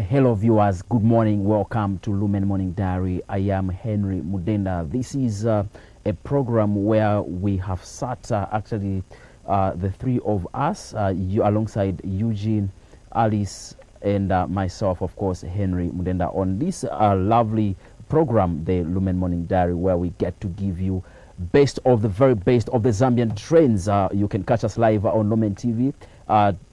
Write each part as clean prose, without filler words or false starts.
Hello viewers, good morning, welcome to Lumen Morning Diary. I am Henry Mudenda. This is a program where we have sat the three of us, you alongside Eugene, Alice, and myself, of course, Henry Mudenda, on this lovely program, the Lumen Morning Diary, where we get to give you best of the very best of the Zambian trends. You can catch us live on Lumen TV,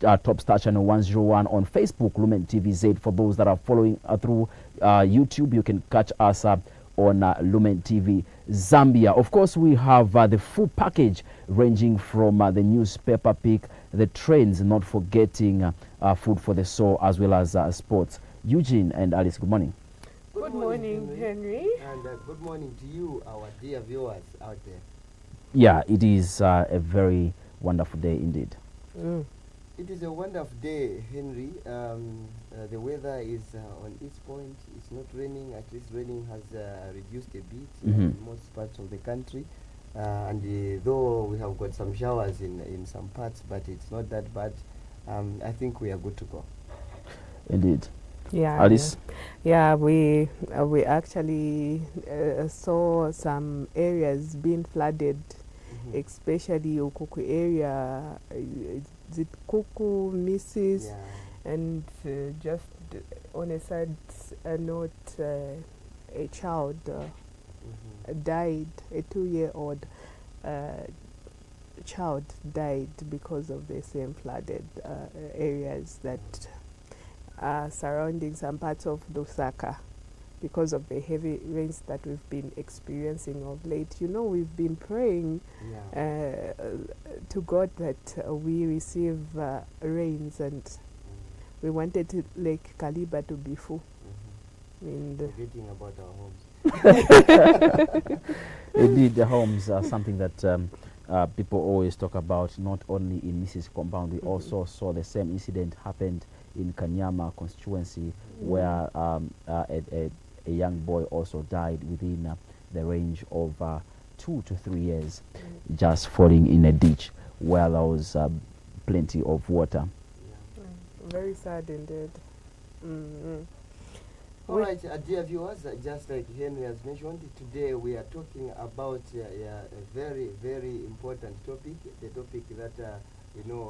Top Star Channel 101 on Facebook, Lumen TV Z. For those that are following through YouTube, you can catch us on Lumen TV Zambia. Of course, we have the full package ranging from the newspaper pick, the trends, not forgetting food for the soul, as well as sports. Eugene and Alice, good morning. Good morning, Henry. And good morning to you, our dear viewers out there. Yeah, it is a very wonderful day indeed. It is a wonderful day, Henry. The weather is on its point. It's not raining. At least raining has reduced a bit in most parts of the country. And though we have got some showers in some parts, but it's not that bad. I think we are good to go. Indeed. Yeah, Alice? Yeah, we actually saw some areas being flooded, especially Ukuku area. Is it Kuku, Mrs. Yeah. And just on a side note, a child died, a 2-year-old child died because of the same flooded areas that surrounding some parts of Lusaka because of the heavy rains that we've been experiencing of late. You know, we've been praying to God that we receive rains, and we wanted Lake Kaliba to be full. Forgetting about our homes. Indeed, the homes are something that people always talk about, not only in Mrs. Compound. We also saw the same incident happened in Kanyama constituency, where a young boy also died within the range of 2 to 3 years, just falling in a ditch where there was plenty of water. Very sad indeed. All right, dear viewers, just like Henry has mentioned, today we are talking about a very, very important topic, the topic that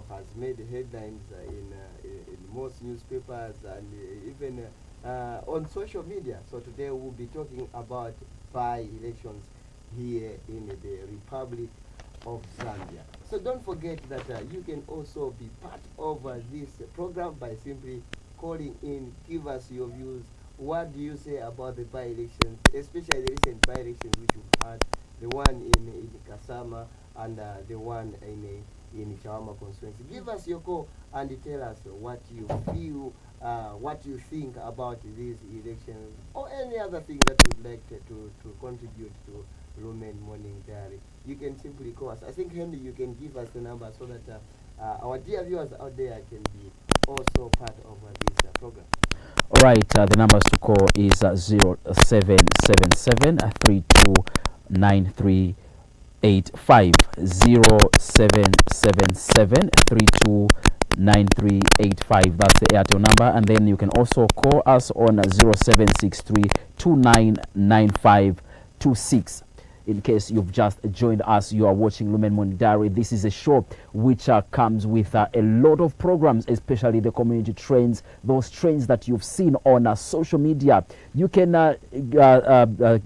has made headlines in most newspapers and even on social media. So today we'll be talking about by-elections here in the Republic of Zambia. So don't forget that you can also be part of this program by simply calling in, give us your views. What do you say about the by-elections, especially the recent by-elections which we've had, the one in Kasama and the one in Chawama constituency? Give us your call and tell us what you feel, what you think about these elections, or any other thing that you'd like to contribute to Lumen Morning Diary. You can simply call us. I think, Henry, you can give us the number so that our dear viewers out there can be also part of this program. All right, the numbers to call is 0777 329385, 0777 329385. That's the Airtel number. And then you can also call us on 0763 299526. In case you've just joined us, you are watching Lumen Morning Diary. This is a show which comes with a lot of programs, especially the community trends, those trends that you've seen on social media. You can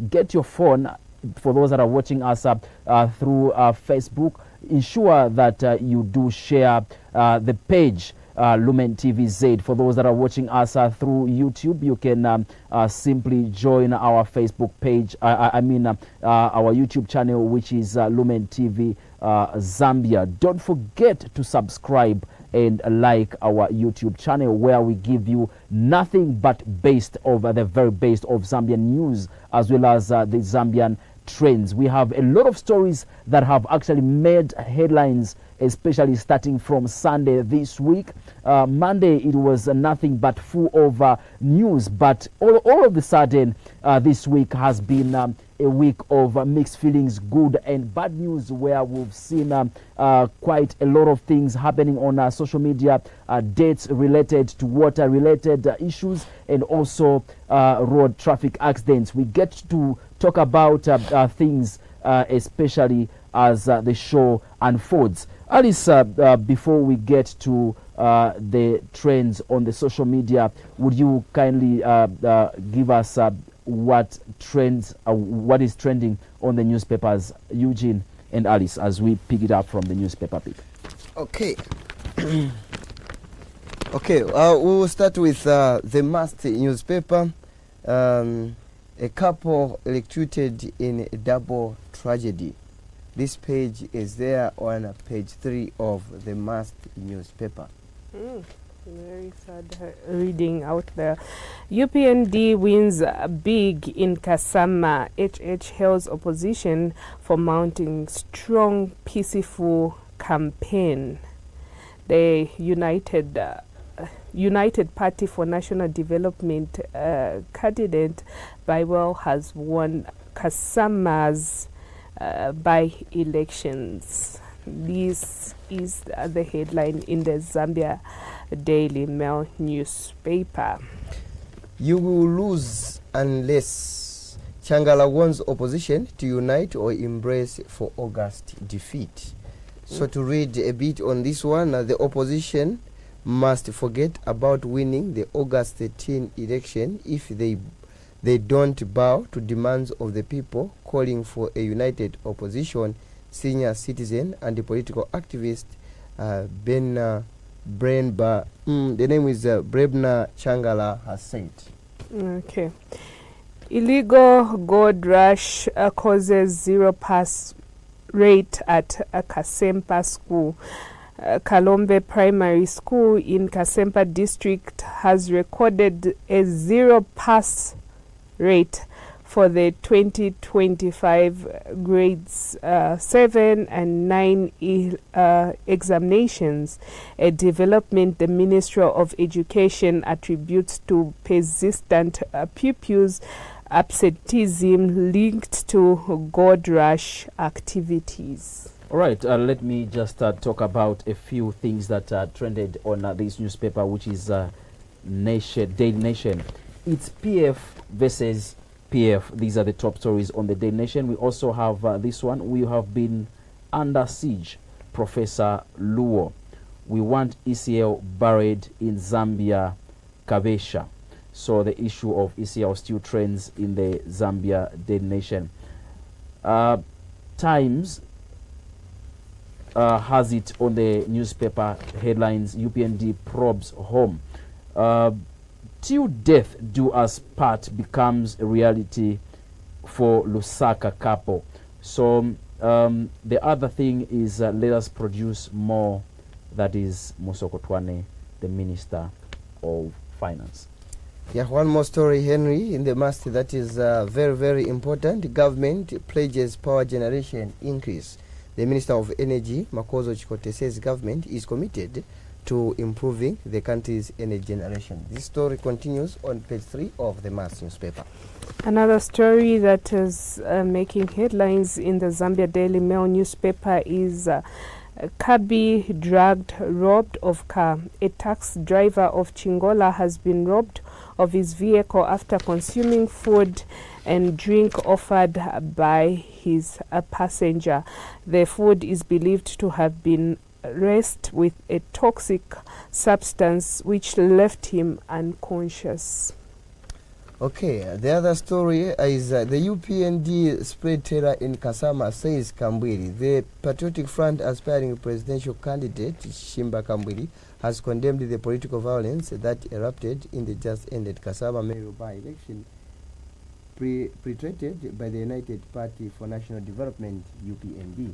get your phone, for those that are watching us through Facebook. Ensure that you do share the page Lumen TV Z. For those that are watching us through YouTube, you can simply join our Facebook page, our YouTube channel, which is Lumen TV Zambia. Don't forget to subscribe and like our YouTube channel, where we give you nothing but the very best of Zambian news, as well as the Zambian trends. We have a lot of stories that have actually made headlines, especially starting from Sunday this week. Monday, it was nothing but full of news, but all of a sudden this week has been a week of mixed feelings, good and bad news, where we've seen quite a lot of things happening on social media, dates related to water-related issues, and also road traffic accidents. We get to talk about things, especially as the show unfolds. Alice, before we get to the trends on the social media, would you kindly give us what is trending on the newspapers, Eugene and Alice, as we pick it up from the newspaper pick? Okay. Okay, we will start with the Must newspaper. A couple electrocuted in a double tragedy. This page is there on page 3 of the Must newspaper. Very sad reading out there. UPND wins big in Kasama. HH hails opposition for mounting strong, peaceful campaign. The United Party for National Development candidate Bible has won Kasama's by-elections. This is the headline in the Zambia Daily Mail newspaper. You will lose unless Changala warns opposition to unite or embrace for August defeat. So to read a bit on this one, the opposition must forget about winning the August 13 election if they don't bow to demands of the people, calling for a united opposition. Senior citizen and the political activist the name is Brebna Changala has said. Okay. Illegal gold rush causes zero pass rate at Kasempa School. Kalombe Primary School in Kasempa District has recorded a zero pass rate for the 2025 grades 7 and 9 examinations, a development the Ministry of Education attributes to persistent pupils' absenteeism linked to gold rush activities. All right, let me just talk about a few things that trended on this newspaper, which is Daily Nation. It's PF versus PF. These are the top stories on the Daily Nation. We also have this one. We have been under siege, Professor Luo. We want ECL buried in Zambia, Kabesha. So the issue of ECL still trends in the Zambia Daily Nation. Times has it on the newspaper headlines. UPND probes home. Till death do us part becomes a reality for Lusaka couple. So the other thing is let us produce more. That is Musoko Twane, the Minister of Finance. Yeah, one more story, Henry, in the Must that is very, very important. Government pledges power generation increase. The Minister of Energy, Makozo Chikote, says government is committed to improving the country's energy generation. This story continues on page 3 of the Must newspaper. Another story that is making headlines in the Zambia Daily Mail newspaper is Kabi dragged, robbed of car. A taxi driver of Chingola has been robbed of his vehicle after consuming food and drink offered by his passenger. The food is believed to have been laced with a toxic substance which left him unconscious. Okay, the other story is the UPND spread terror in Kasama, says Kambwili. The Patriotic Front aspiring presidential candidate Shimba Kambwili has condemned the political violence that erupted in the just ended Kasama mayoral by-election perpetrated by the United Party for National Development, UPND.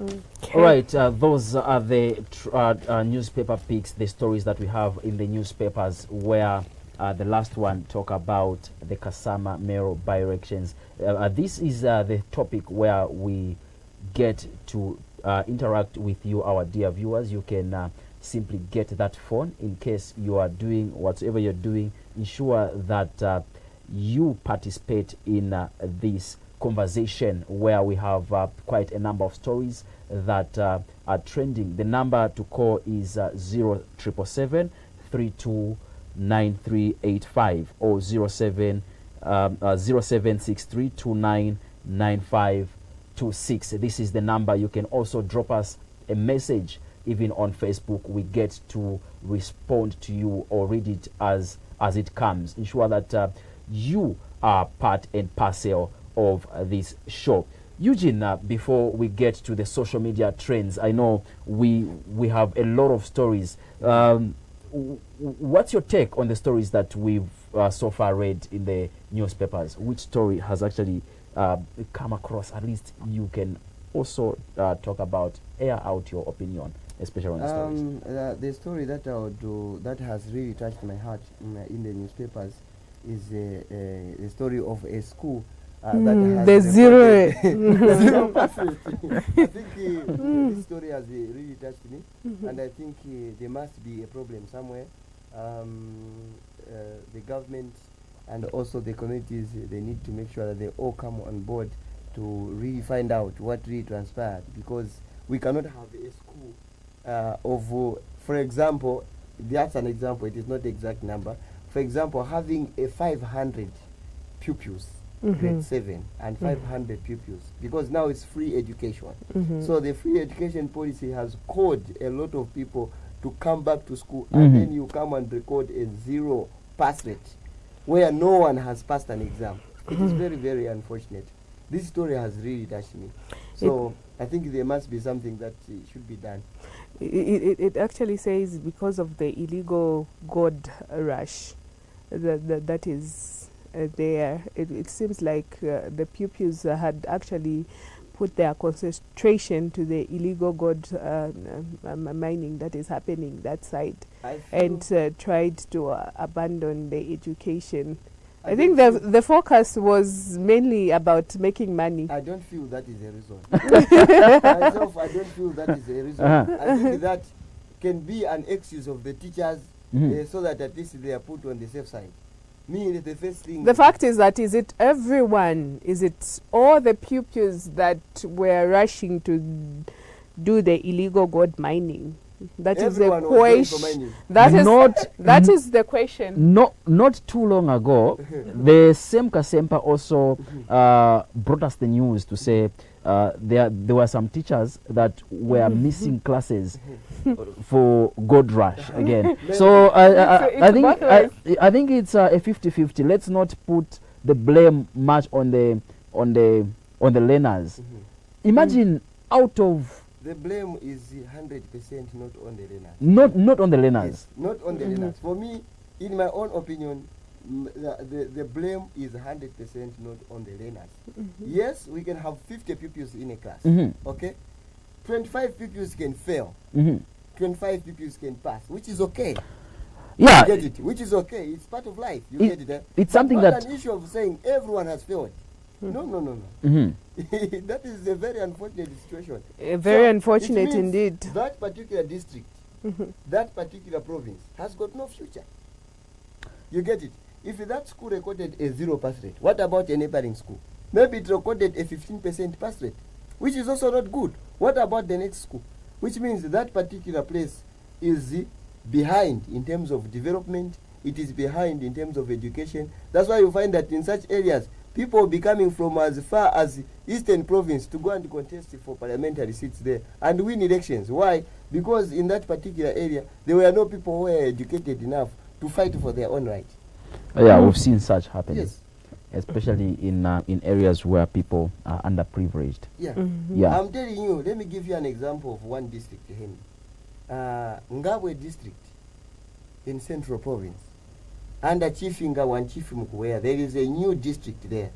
Okay. All right, those are the newspaper picks, the stories that we have in the newspapers, where the last one talk about the Kasama mayoral by-elections. This is the topic where we get to interact with you, our dear viewers. You can simply get that phone in case you are doing whatever you're doing. Ensure that you participate in this conversation where we have quite a number of stories that are trending. The number to call is 0777 329385 or 0763299526. This is the number. You can also drop us a message even on Facebook. We get to respond to you or read it as it comes. Ensure that you are part and parcel of this show. Eugene, before we get to the social media trends, I know we have a lot of stories. What's your take on the stories that we've so far read in the newspapers? Which story has actually come across? At least you can also talk about, air out your opinion, especially on the stories. The story that I would do that has really touched my heart in the newspapers is the story of a school that has the zero. zero percent. I think this story has really touched me, and I think there must be a problem somewhere. The government and also the communities, they need to make sure that they all come on board to really find out what really transpired, because we cannot have a school for example, that's an example, it is not the exact number. For example, having a 500 pupils, grade 7, and 500 pupils, because now it's free education. So the free education policy has caused a lot of people to come back to school, and then you come and record a 0 pass rate where no one has passed an exam. It is very, very unfortunate. This story has really touched me. So I think there must be something that should be done. It actually says because of the illegal gold rush that is there. It seems like the pupils had actually put their concentration to the illegal gold mining that is happening that side, and tried to abandon the education. I think the focus was mainly about making money. I don't feel that is a reason. Myself, I don't feel that is a reason. I think that can be an excuse of the teachers so that at least they are put on the safe side. Me, the first thing... The fact is that, is it everyone? Is it all the pupils that were rushing to do the illegal gold mining? That Everyone is the question. That is the question. Not too long ago, the same Kasempa also brought us the news to say there were some teachers that were missing classes for gold rush again. So I think it's a 50-50. Let's not put the blame much on the learners. Imagine out of... The blame is 100% not on the learners. Not on the learners. Yes, not on the learners. For me, in my own opinion, the blame is 100% not on the learners. Yes, we can have 50 pupils in a class. Okay, 25 pupils can fail. 25 pupils can pass, which is okay. Yeah, you get it. Which is okay. It's part of life. You get it. It's something not that an issue of saying everyone has failed. No. That is a very unfortunate situation. Very unfortunate indeed. That particular district, that particular province has got no future. You get it? If that school recorded a 0 pass rate, what about a neighboring school? Maybe it recorded a 15% pass rate, which is also not good. What about the next school? Which means that particular place is behind in terms of development, it is behind in terms of education. That's why you find that in such areas, people will be coming from as far as Eastern Province to go and contest for parliamentary seats there and win elections. Why? Because in that particular area, there were no people who were educated enough to fight for their own right. Yeah, we've seen such happen. Yes. Especially in areas where people are underprivileged. Yeah. Yeah. I'm telling you, let me give you an example of one district, Ngabwe district in Central Province. Under Chief Ingawa and Chief Mukwea, there is a new district there.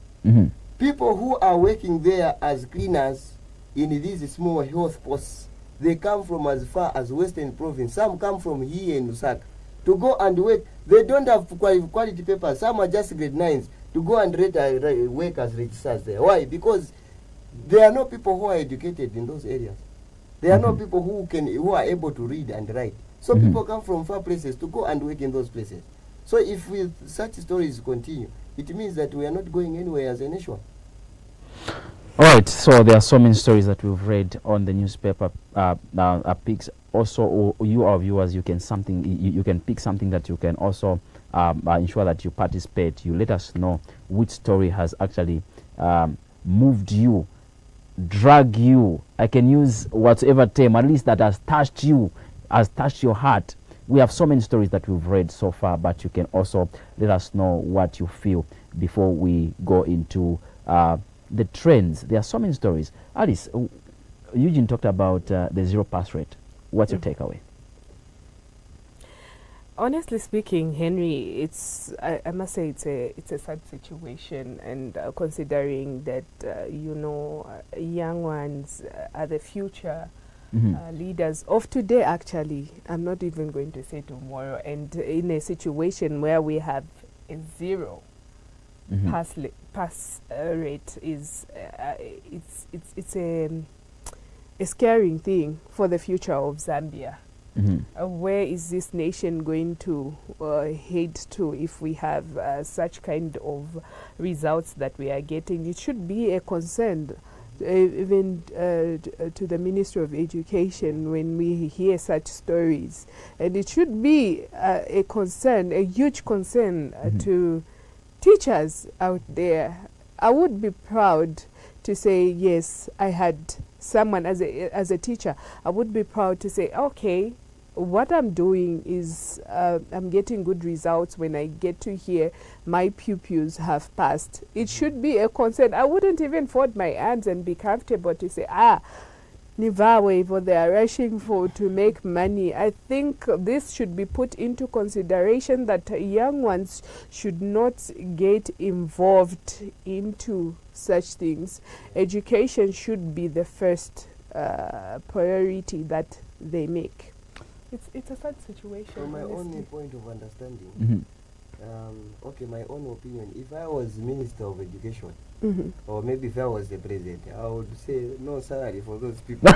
People who are working there as cleaners in these small health posts, they come from as far as Western Province. Some come from here in Lusaka to go and work. They don't have quality papers. Some are just grade 9s to go and work as registrars there. Why? Because there are no people who are educated in those areas. There are no people who are able to read and write. So people come from far places to go and work in those places. So if such stories continue, it means that we are not going anywhere as a nation. All right, so there are so many stories that we've read on the newspaper picks. Also, you, our viewers, you can pick something that you can also ensure that you participate. You let us know which story has actually moved you, drag you. I can use whatever term, at least that has touched you, has touched your heart. We have so many stories that we've read so far, but you can also let us know what you feel before we go into the trends. There are so many stories. Alice, Eugene talked about the zero pass rate. What's your takeaway? Honestly speaking, Henry, I must say it's a sad situation, and considering that young ones are the future leaders of today. Actually, I'm not even going to say tomorrow. And in a situation where we have a zero pass rate, is it's a scaring thing for the future of Zambia. Where is this nation going to head to if we have such kind of results that we are getting? It should be a concern, even to the Ministry of Education, when we hear such stories. And it should be a concern, a huge concern to teachers out there. I would be proud to say, yes, I had someone as a teacher. I would be proud to say, okay, what I'm doing is I'm getting good results when I get to hear my pupils have passed. It should be a concern. I wouldn't even fold my hands and be comfortable to say, Nivawe, for they are rushing to make money. I think this should be put into consideration, that young ones should not get involved into such things. Education should be the first priority that they make. It's a sad situation. From my own point of understanding, okay, my own opinion, if I was Minister of Education, or maybe if I was the President, I would say no salary for those people.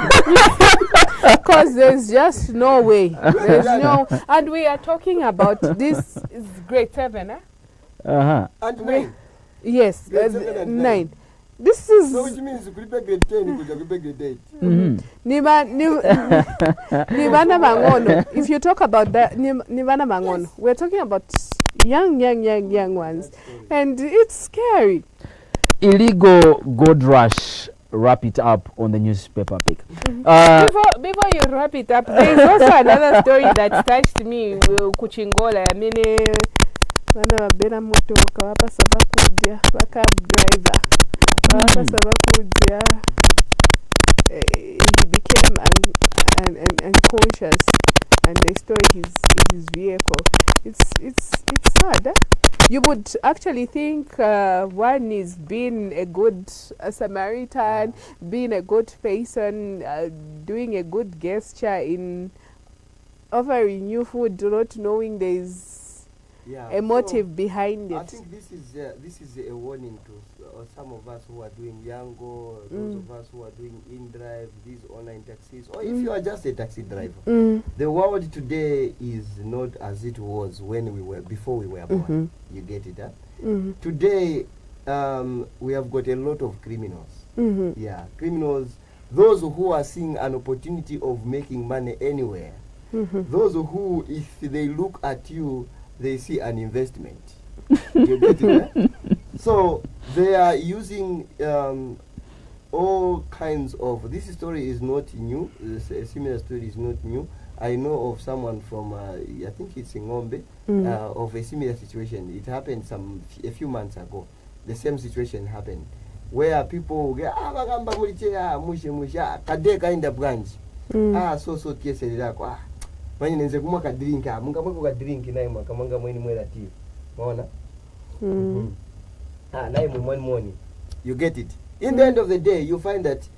Because there's just no way. There's no, and we are talking about this is grade 7, And 9. Yes, Grade 7 and 9. This is. So which means you could be grade 10, you could be grade 8. Nivana Mangono. If you talk about that, Nivana Mangono, yes. We're talking about young ones, and it's scary. Illegal gold rush. Wrap it up on the newspaper pick. Before you wrap it up, there is also another story that touched me. Kuchingola, bena motoka wapasaba kujja backup driver wapasaba kujja. He became unconscious and they stole his vehicle. It's sad. You would actually think one is being a good Samaritan, being a good person, doing a good gesture in offering you food, not knowing there is a motive behind it. I think this is a warning to some of us who are doing Yango, those of us who are doing InDrive, these online taxis, or if you are just a taxi driver. The world today is not as it was before we were born. You get it, huh? Today, we have got a lot of criminals. Criminals, those who are seeing an opportunity of making money anywhere. Those who, if they look at you, they see an investment. You get it, eh? So they are using all kinds of. This story is not new. A similar story is not new. I know of someone from I think it's in Ngombe, of a similar situation. It happened a few months ago. The same situation happened where people get kadeka in the branch. So tiyeselako manye nenze kumwa ka drink munga mwako ka drink naye mwakamanga mweni mwelativu maona naye mwani you get it. In the end of the day, you find that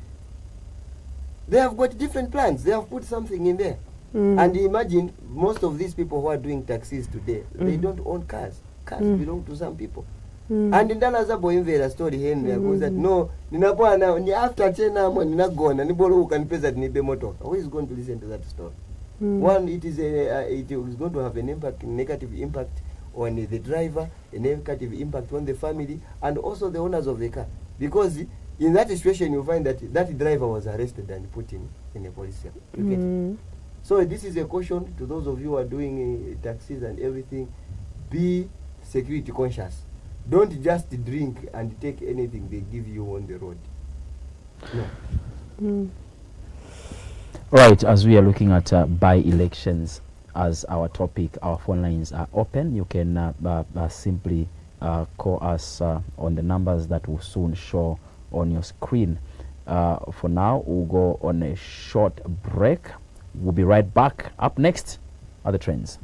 they have got different plans. They have put something in there. And imagine most of these people who are doing taxis today, they don't own cars. Cars belong to some people. And in Dalaza Boinvera story Henry goes that no, ni after 10 hours ninagona nibolo ukanipeza nibe motoka. Who is going to listen to that story? One, it is going to have an negative impact on the driver, a negative impact on the family, and also the owners of the car. Because in that situation, you find that that driver was arrested and put in a police cell. You get it? So this is a caution to those of you who are doing taxis and everything. Be security conscious. Don't just drink and take anything they give you on the road. No. Right, as we are looking at by-elections as our topic, our phone lines are open. You can simply call us on the numbers that will soon show on your screen. For now, we'll go on a short break. We'll be right back. Up next are the trends.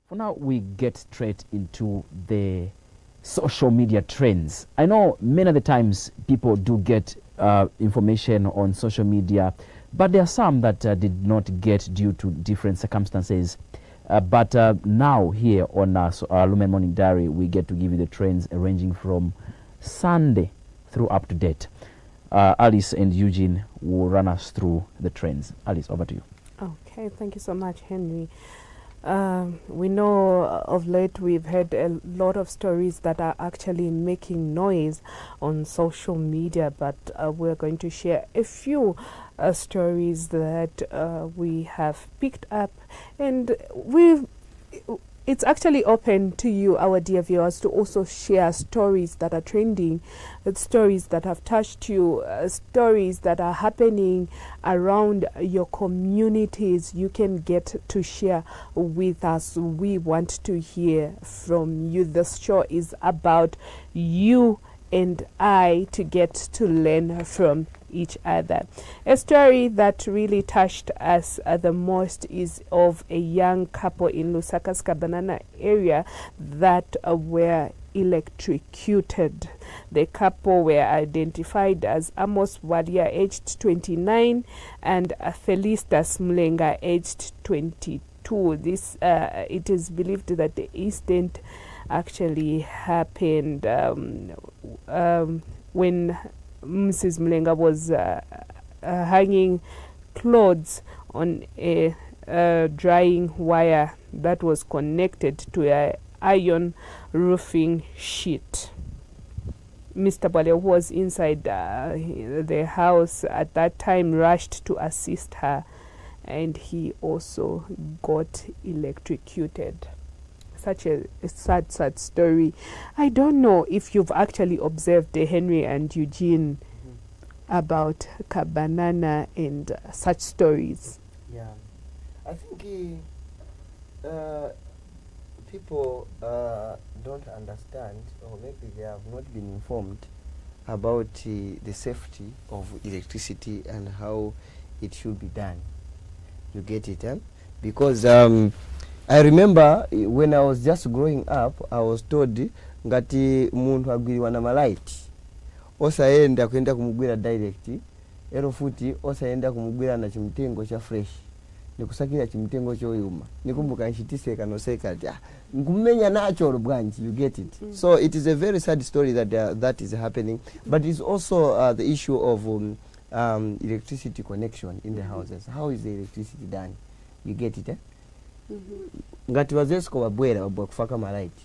For now, we get straight into the social media trends. I know many of the times people do get information on social media, but there are some that did not get due to different circumstances. But now here on Lumen Morning Diary, we get to give you the trends ranging from Sunday through up to date. Alice and Eugene will run us through the trends. Alice, over to you. Okay, thank you so much, Henry. We know of late we've had a lot of stories that are actually making noise on social media, but we're going to share a few stories that we have picked up, and it's actually open to you, our dear viewers, to also share stories that are trending, stories that have touched you, stories that are happening around your communities. You can get to share with us. We want to hear from you. This show is about you and I to get to learn from each other. A story that really touched us the most is of a young couple in Lusaka's Kabanana area that were electrocuted. The couple were identified as Amos Wadia, aged 29, and Felistas Mlenga, aged 22. This it is believed that the incident actually happened when Mrs. Mlenga was hanging clothes on a drying wire that was connected to a iron roofing sheet. Mr. Bale, who was inside the house at that time, rushed to assist her, and he also got electrocuted. Such a sad story. I don't know if you've actually observed Henry and Eugene about Kabanana and such stories. Yeah, I think people don't understand, or maybe they have not been informed about the safety of electricity and how it should be done. You get it, eh? Because I remember when I was just growing up, I was told ngati muntu agwiriwa na malaiti osaenda kwenda kumugwira direct, ero futi osaenda kumugwira na chimtengo cha fresh, nikusakira chimtengo choyuma, nikumbuka nchitiseka noseka ngumenya nacho bwanji. You get it? So it is a very sad story that that is happening, but it's also the issue of electricity connection in the houses. How is the electricity done? You get it, eh? Ngati wazesiko wabwera kufaka malaiti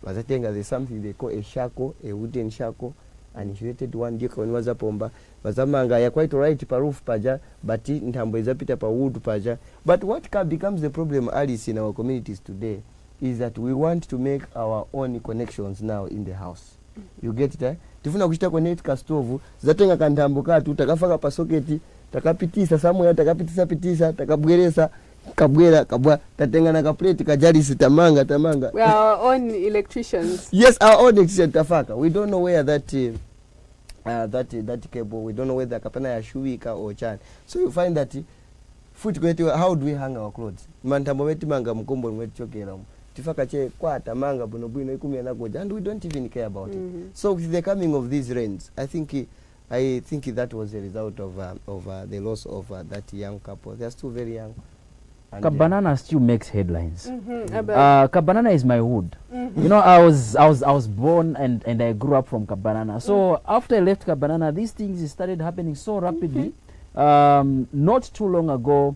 wazatenga, there's something they call a shackle, a wooden shackle, an insulated one. Ndiko waniwaza pomba wazamanga ya quite right pa roof paja, but ntambo izapita pa wood paja. But what becomes the problem, Alice, in our communities today is that we want to make our own connections now in the house. You get it, eh? Tifuna kuchita connect ka stove zatenga kantambo katu takafaka pa socket takapitisa somewhere, takapitisa takabweresa kabwera kabwa tatengana ka plate kajalisi tamanga. We are our own electricians. Yes, our own electrician tafaka. We don't know where that cable, we don't know whether kapana ya shuika or chan. So you find that foot kwete, how do we hang our clothes? Mantambo wetu manga mkombo mwetu chokera tifaka che kwa tamanga buno buno ikumi na goja, and we don't even care about it. So with the coming of these rains, I think that was a result of the loss of that young couple. They are still very young. Kabanana still makes headlines. Kabanana is my hood. You know, I was born and I grew up from Kabanana. So after I left Kabanana, these things started happening so rapidly. Not too long ago,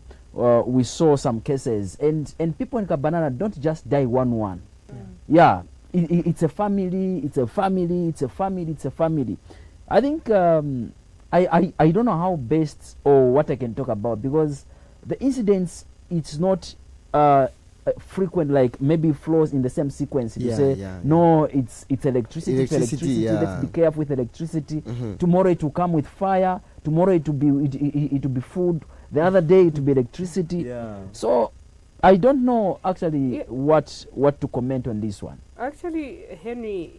we saw some cases, and people in Kabanana don't just die one. Yeah, it's a family. It's a family. It's a family. It's a family. I think I don't know how best or what I can talk about, because the incidents, it's not frequent, like maybe flows in the same sequence. You say, no, it's electricity. It's electricity. Yeah. Let's be careful with electricity. Tomorrow it will come with fire. Tomorrow it will be food. The other day it will be electricity. Yeah. So I don't know actually what to comment on this one. Actually, Henry,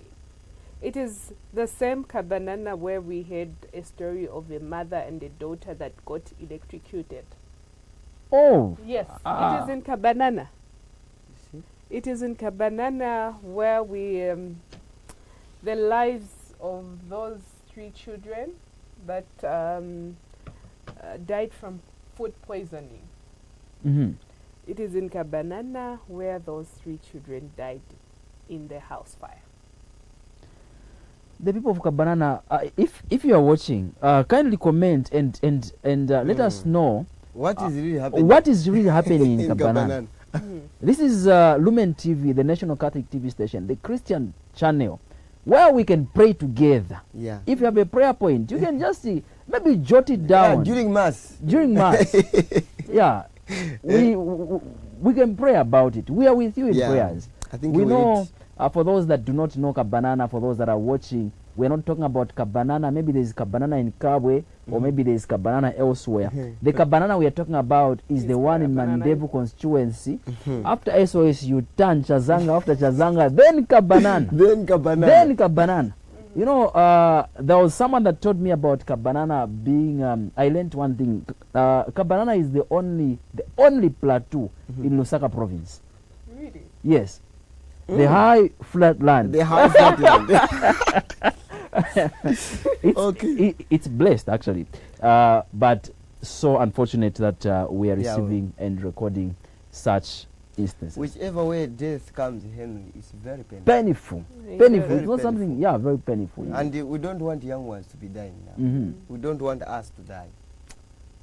it is the same Kabanana where we had a story of a mother and a daughter that got electrocuted. Oh. Yes, it is in Kabanana. It is in Kabanana where we the lives of those 3 children that died from food poisoning. Mm-hmm. It is in Kabanana where those 3 children died in the house fire. The people of Kabanana, if you are watching, kindly comment and let us know What is really happening? what is really happening in Kabanana. Mhm. This is Lumen TV, the National Catholic TV station, the Christian channel, where we can pray together. Yeah. If you have a prayer point, you can just maybe jot it down During mass. during mass. Yeah, we can pray about it. We are with you in Yeah. prayers. I think We you will know, eat. for those that do not know Kabanana, for those that are watching, we're not talking about Kabanana. Maybe there's Kabanana in Kabwe, or maybe there's Kabanana elsewhere. The Kabanana we are talking about is the one in Kabanana Mandevu constituency. After SOS, you turn Chazanga, after Chazanga, then Kabanana. Then Kabanana. Then Kabanana. You know, there was someone that told me about Kabanana being, I learned one thing. Kabanana is the only plateau in Lusaka province. Really? Yes. The high flat land. The house that It's, Okay. it's blessed actually, but so unfortunate that we are Yeah, receiving and recording such instances. Whichever way death comes, Henry, it's very painful. Painful, Yeah. painful. Very It's not something. painful. Yeah, very painful. And we don't want young ones to be dying now. Mhm. We don't want us to die.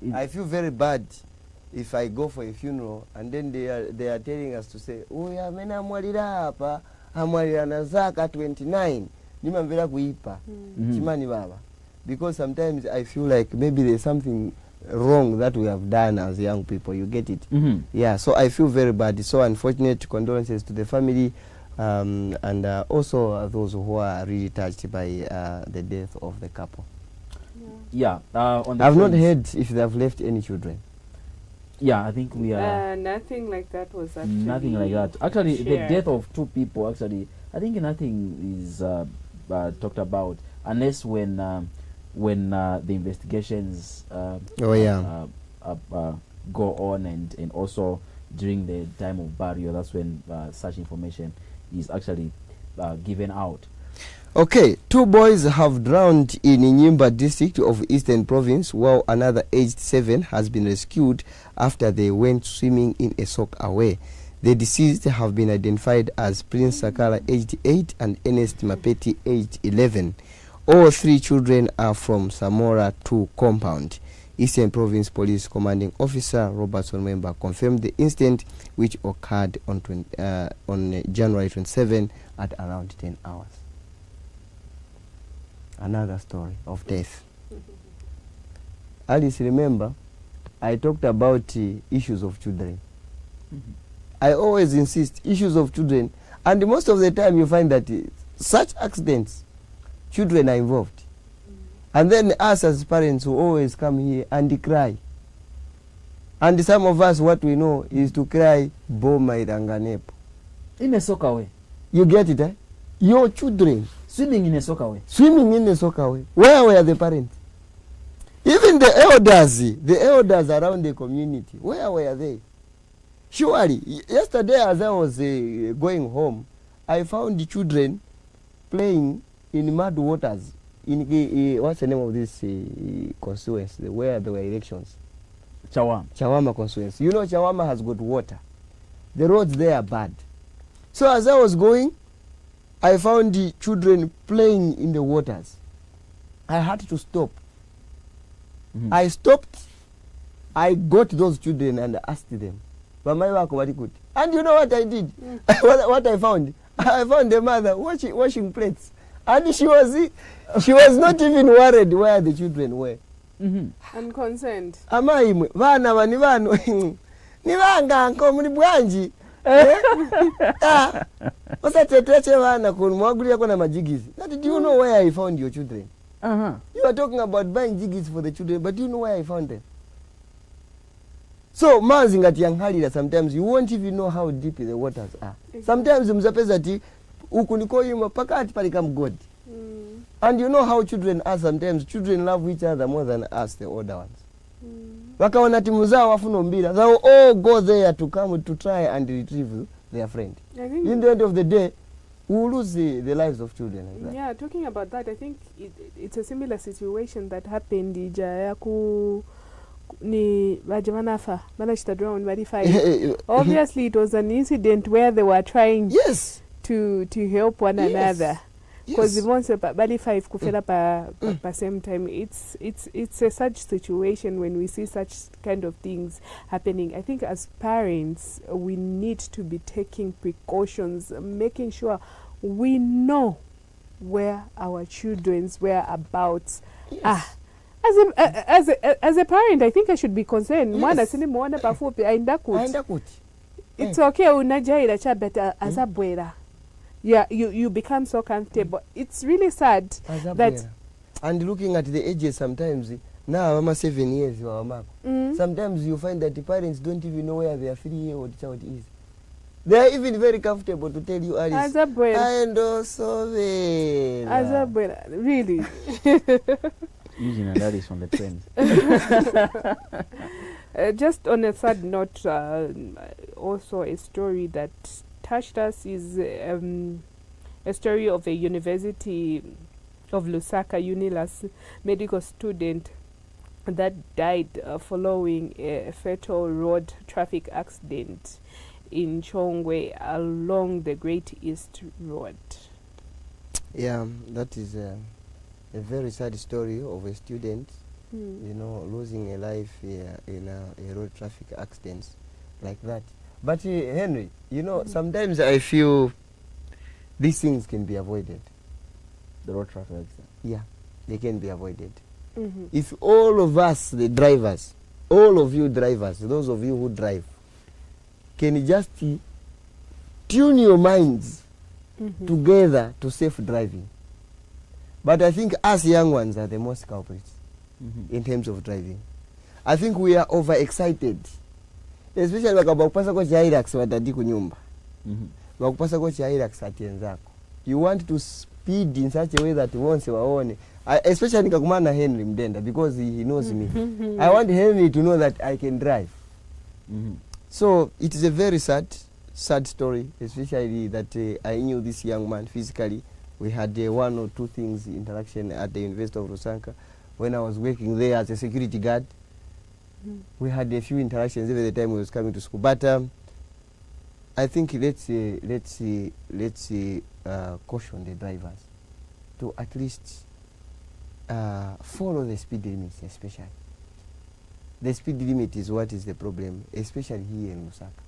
It- I feel very bad if I go for a funeral and then they are telling us to say, "Uya mena mwalira hapa, amwalira na zaka 29." Nimamvera kuipa. Mhm. Chimani baba. Because sometimes I feel like maybe there's something wrong that we have done as young people. You get it? Mhm. Yeah, so I feel very bad. It's so unfortunate. Condolences to the family and also those who are really touched by the death of the couple. Yeah. On the I've not friends- heard if they have left any children. Yeah, I think we are. Nothing like that was actually Nothing like that. Actually, the shared. death of 2 people. Actually, I think nothing is talked about unless when the investigations Oh, yeah. go on and also during the time of burial. That's when such information is actually given out. Okay, 2 boys have drowned in Nyimba district of Eastern Province, while another aged 7 has been rescued after they went swimming in a soak away. The deceased have been identified as Prince Sakala, aged 8, and Ernest Mapeti, aged 11. All 3 children are from Samora 2 compound. Eastern Province Police Commanding Officer Robertson Member confirmed the incident, which occurred on January 27 at around 10 hours. Another story of death. Alice, remember, I talked about issues of children. I always insist, issues of children, and most of the time you find that such accidents, children are involved. And then us as parents will always come here and cry. And some of us, what we know is to cry, Boma Iranganepo. In a soccer way, You get it, eh? Your children swimming in a soccer way. swimming in the soccer way. Where were the parents? Even the elders around the community, where were they? Surely, yesterday as I was going home, I found the children playing in mud waters in what's the name of this constituency where there were elections? Chawama constituency. You know, Chawama has got water. The roads there are bad. So as I was going, I found the children playing in the waters. I had to stop. Mhm. I stopped. I got those children and asked them, and you know what I did? what I found? I found the mother washing plates. And she was not even worried where the children were. Mm-hmm. Unconcerned. Amaimwe, vana vani vano, ni vanga nko muli bwanji. Osateteche vana kunmwagulia kuna majigizi. Do you know where I found your children? You are talking about buying jiggies for the children, but do you know where I found them? So, mazingati yanghalira, sometimes you won't even know how deep the waters are. Exactly. Sometimes mzapezati ukuniko yuma pakati palikam God. And you know how children are sometimes. Children love each other more than us, the older ones. Wakaona timu zao wafuna mbira. They will all go there to come to try and retrieve their friend. In the end of the day, we will lose the lives of children like that. Yeah, talking about that, I think it's a similar situation that happened ija ni vajavanafa vanachita drown vari 5. Obviously it was an incident where they were trying Yes. to help one another, because Yes. once bali 5 kufela pa same time, it's a such situation when we see such kind of things happening. I think as parents we need to be taking precautions, making sure we know where our children's whereabouts are. As a parent, I think I should be concerned. Mwana sini muona pafupi aenda kuti. It's okay unajaira cha, but as a bwera, yeah, you become so comfortable. It's really sad that. And looking at the ages sometimes, now I'm 7 years, sometimes you find that the parents don't even know where their 3-year-old child is. They are even very comfortable to tell you, Alice, I know so well. As a bwera, really. Using an Alice on the trains. Just on a sad note, also a story that touched us is a story of a University of Lusaka UNILAS medical student that died following a fatal road traffic accident in Chongwe along the Great East Road. Yeah, that is a very sad story of a student, losing a life in a road traffic accident like that. But Henry, sometimes I feel these things can be avoided. The road traffic accident? Yeah, they can be avoided. If all of us, the drivers, all of you drivers, those of you who drive, can just tune your minds together to safe driving. But I think us young ones are the most culprits in terms of driving. I think we are overexcited. Especially wakapasa kwa Hilux watadi kunyumba. Wakapasa kwa Hilux atienzako. You want to speed in such a way that once waone. Especially nikakumana Henry Mdenda because he knows me. I want Henry to know that I can drive. So it is a very sad story, especially that I knew this young man physically. We had 1 or 2 things interaction at the University of Lusaka when I was working there as a security guard. We had a few interactions every time he was coming to school. But I think let's caution the drivers to at least follow the speed limits, especially. The speed limit is what is the problem, especially here in Lusaka.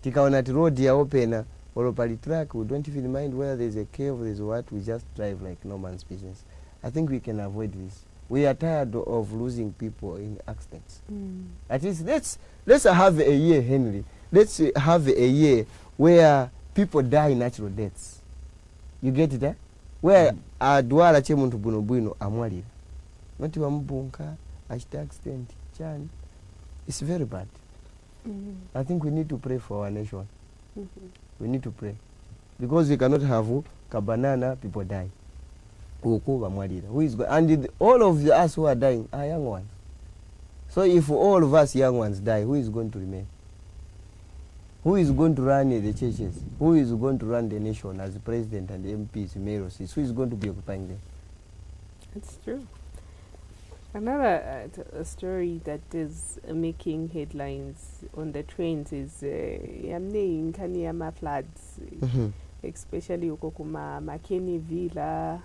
Tikaona road ya open or pali track, we don't even mind where there's a cave, there's what, we just drive like no man's business. I think we can avoid this. We are tired of losing people in accidents. At least let's have a year, Henry. Let's have a year where people die natural deaths. You get it, eh? Where adwala che muntu buno amwalira. Not wambunka, accident, chan. It's very bad. I think we need to pray for our nation. We need to pray. Because we cannot have kabanana, people die. Who is and all of us who are dying are young ones. So if all of us young ones die, who is going to remain? Who is going to run the churches? Who is going to run the nation as the president and the MPs, mayors? Who is going to be occupying them? It's true. Another story that is making headlines on the trains is Yamne Nkanyama floods, especially Ukokuma, Makeni Villa,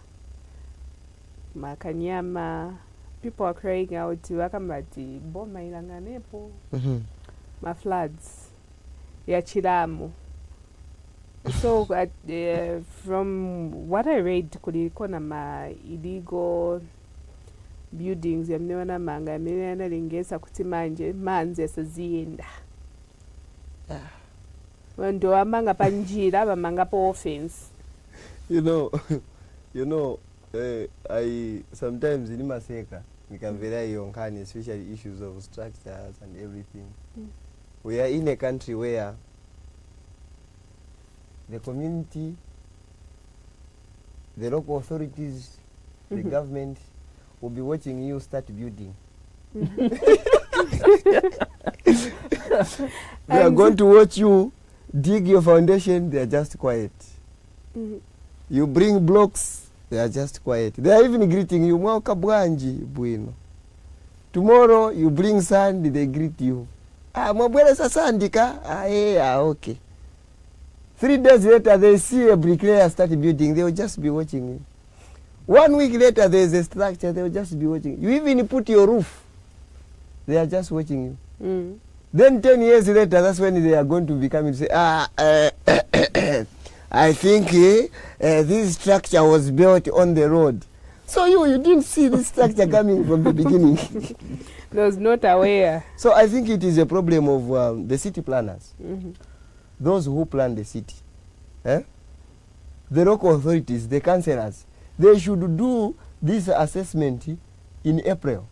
Makanyama. People are crying out to Wakamati, Boma Ilanganepo, ma floods, Yachilamu. So, from what I read, kulikona ma illegal buildings yamneona manga yamneona lingesa kuti manje manzi yasazienda ndo amanga panjira bamanga pa offense. I sometimes in Maseka nikamvera hiyo nkani, especially issues of structures and everything. We are in a country where the community, the local authorities, the government will be watching you start building. They are going to watch you dig your foundation. They are just quiet. You bring blocks, they are just quiet. They are even greeting you, mwaka bwanji bwino. Tomorrow you bring sand, they greet you. Mwabwele sa sandika? Okay. 3 days later, they see a bricklayer start building, they will just be watching you. 1 week later, there is a structure, they will just be watching you. You even put your roof, they are just watching you. Then 10 years later, that's when they are going to be coming to say, I think this structure was built on the road. So you didn't see this structure coming from the beginning. I was not aware. So I think it is a problem of the city planners. Those who plan the city. The local authorities, the councillors, they should do this assessment in April.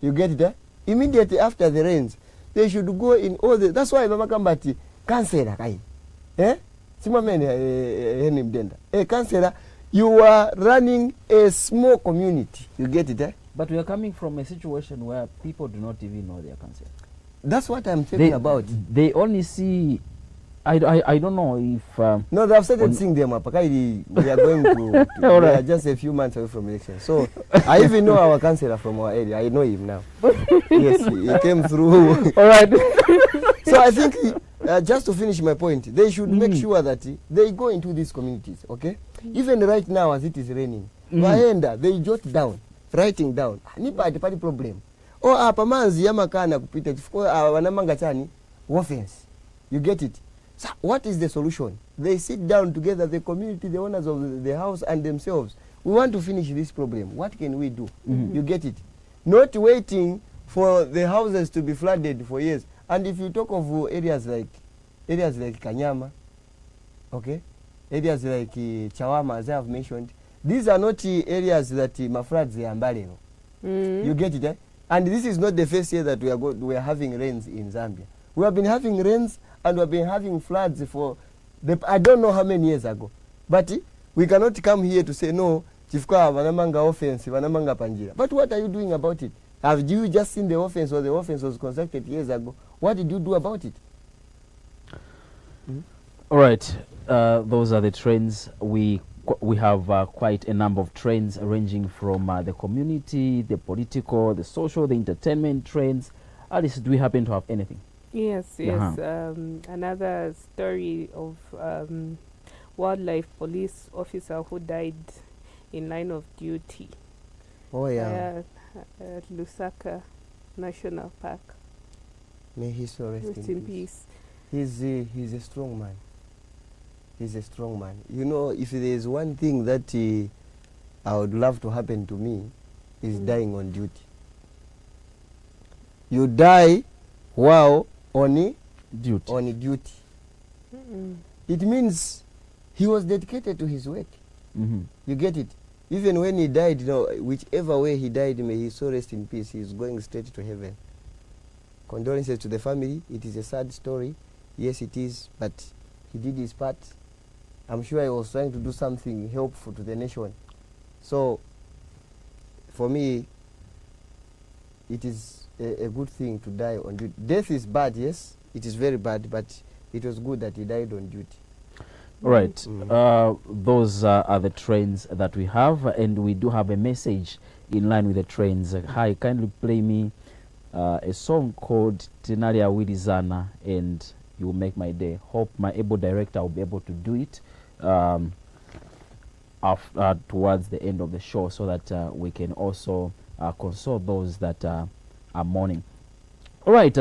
You get it? Immediately after the rains, they should go in all the... That's why Mama Kambati, councillor, councillor, you are running a small community. You get it? But we are coming from a situation where people do not even know their councillor. That's what I'm talking about. They only see... I don't know if... no, they have started seeing them up. We are going to... we are just a few months away from election. So, I even know our councillor from our area. I know him now. Yes, he came through. All right. So, I think, just to finish my point, they should make sure that they go into these communities, okay? Even right now, as it is raining, they jot down, writing down. Nipa party problem. Or apamanzi yamakana kupita wanamanga chani offense. You get it? So what is the solution? They sit down together, the community, the owners of the house and themselves. We want to finish this problem. What can we do? You get it? Not waiting for the houses to be flooded for years. And if you talk of areas like Kanyama, okay, areas like Chawama, as I have mentioned, these are not areas that mafloods are embarrassing. You get it? And this is not the first year that we are having rains in Zambia. We have been having rains and we have been having floods for I don't know how many years ago. But we cannot come here to say, no, Chifukwa vanamanga offense, vanamanga panjira. But what are you doing about it? Have you just seen the offense or the offense was constructed years ago? What did you do about it? All right. Those are the trends. We have quite a number of trends ranging from the community, the political, the social, the entertainment trends. Alice, do we happen to have anything? Yes. Another story of wildlife police officer who died in line of duty. Oh, yeah. At Lusaka National Park. May he so rest in peace. He's a strong man. He's a strong man. You know, if there is one thing that I would love to happen to me, is dying on duty. You die while on duty. It means he was dedicated to his work. You get it? Even when he died, whichever way he died, may he so rest in peace. He's going straight to heaven. Condolences to the family. It is a sad story. Yes, it is. But he did his part. I'm sure he was trying to do something helpful to the nation. So, for me, it is a good thing to die on duty. Death is bad, yes. It is very bad, but it was good that he died on duty. Right. Those are the trends that we have, and we do have a message in line with the trends. Hi, kindly play me a song called Tenalia Wilizana, and you will make my day. Hope my able director will be able to do it towards the end of the show, so that we can also console those that are mourning. All right.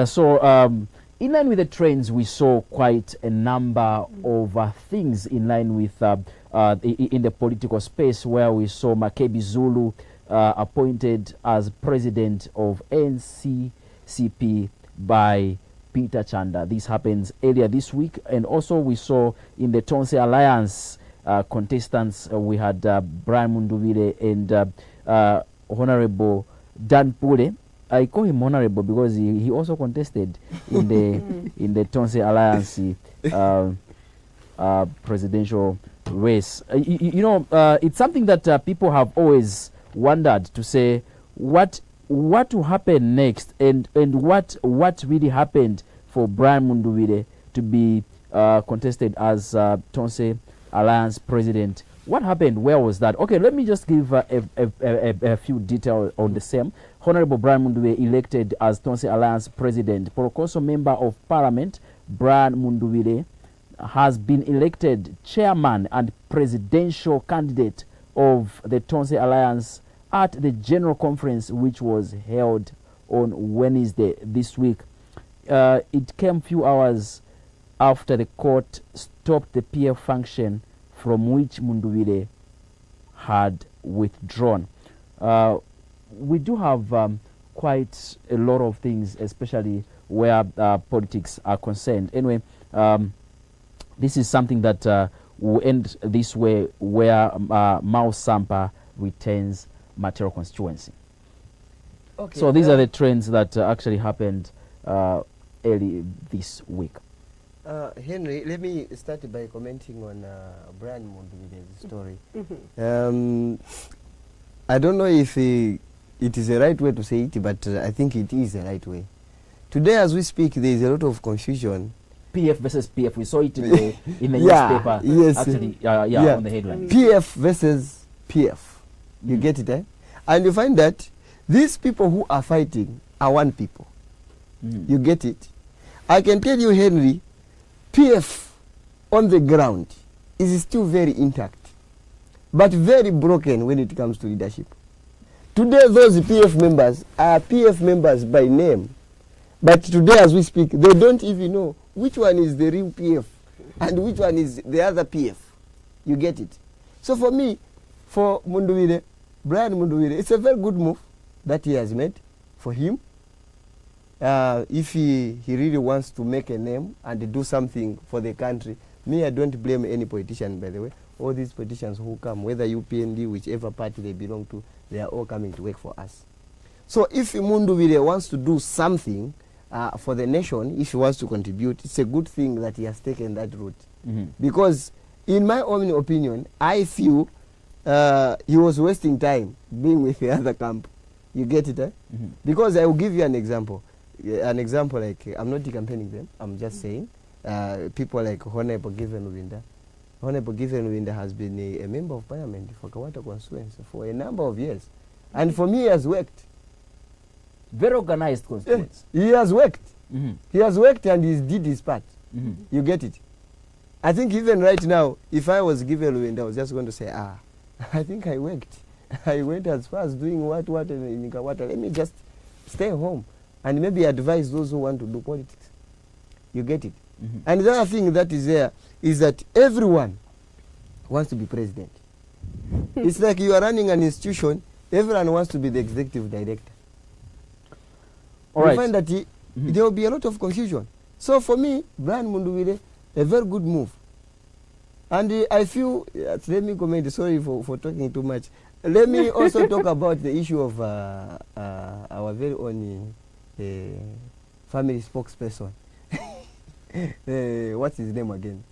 In line with the trends, we saw quite a number of things in line with in the political space, where we saw Makebi Zulu appointed as president of NCCP by Peter Chanda. This happens earlier this week. And also we saw in the Tonse Alliance contestants, we had Brian Munduvile and Honorable Dan Pule. I call him honorable because he also contested in the in the Tonse Alliance presidential race. It's something that people have always wondered, to say what will happen next, and what really happened for Brian Munduvile to be contested as Tonse Alliance president. What happened? Where was that? Okay, let me just give a few details on the same. Honorable Brian Munduwire elected as Tonse Alliance president. Porokoso member of parliament, Brian Munduwire, has been elected chairman and presidential candidate of the Tonse Alliance at the general conference, which was held on Wednesday this week. It came few hours after the court stopped the PF function from which Munduwire had withdrawn. We do have quite a lot of things, especially where politics are concerned. Anyway, this is something that will end this way, where Mao Sampa retains material constituency. Okay, so these are the trends that actually happened early this week. Henry, let me start by commenting on Brian Munduwire's story. I don't know if it is the right way to say it, but I think it is the right way. Today, as we speak, there is a lot of confusion. PF versus PF. We saw it in the newspaper. Yes. Actually, on the headline. PF versus PF. You get it, eh? And you find that these people who are fighting are one people. You get it? I can tell you, Henry, PF on the ground is still very intact, but very broken when it comes to leadership. Today, those PF members are PF members by name, but today, as we speak, they don't even know which one is the real PF and which one is the other PF. You get it? So for me, for Munduwire, Brian Munduwire, it's a very good move that he has made for him. If he really wants to make a name and do something for the country, me, I don't blame any politician, by the way. All these politicians who come, whether UPND, whichever party they belong to, they are all coming to work for us. So if Munduwire wants to do something for the nation, if he wants to contribute, it's a good thing that he has taken that route. Because in my own opinion, I feel he was wasting time being with the other camp. You get it, eh? Because I will give you an example. An example, like, I'm not campaigning them, I'm just saying, people like Honorable Given Winda. Honorable Given Winda has been a member of parliament for Kawata constituency for a number of years. And for me, he has worked. Very organized constituency. He has worked. He has worked and he did his part. You get it? I think even right now, if I was Given Winda, I was just going to say, I think I worked. I went as far as doing what in Kawata. Let me just stay home and maybe advise those who want to do politics. You get it? And the other thing that is there is that everyone wants to be president. It's like you are running an institution, everyone wants to be the executive director. You find that there will be a lot of confusion. So for me, Brian Munduwire, a very good move. And I feel, let me comment, sorry for talking too much. Let me also talk about the issue of our very own family spokesperson. What's his name again?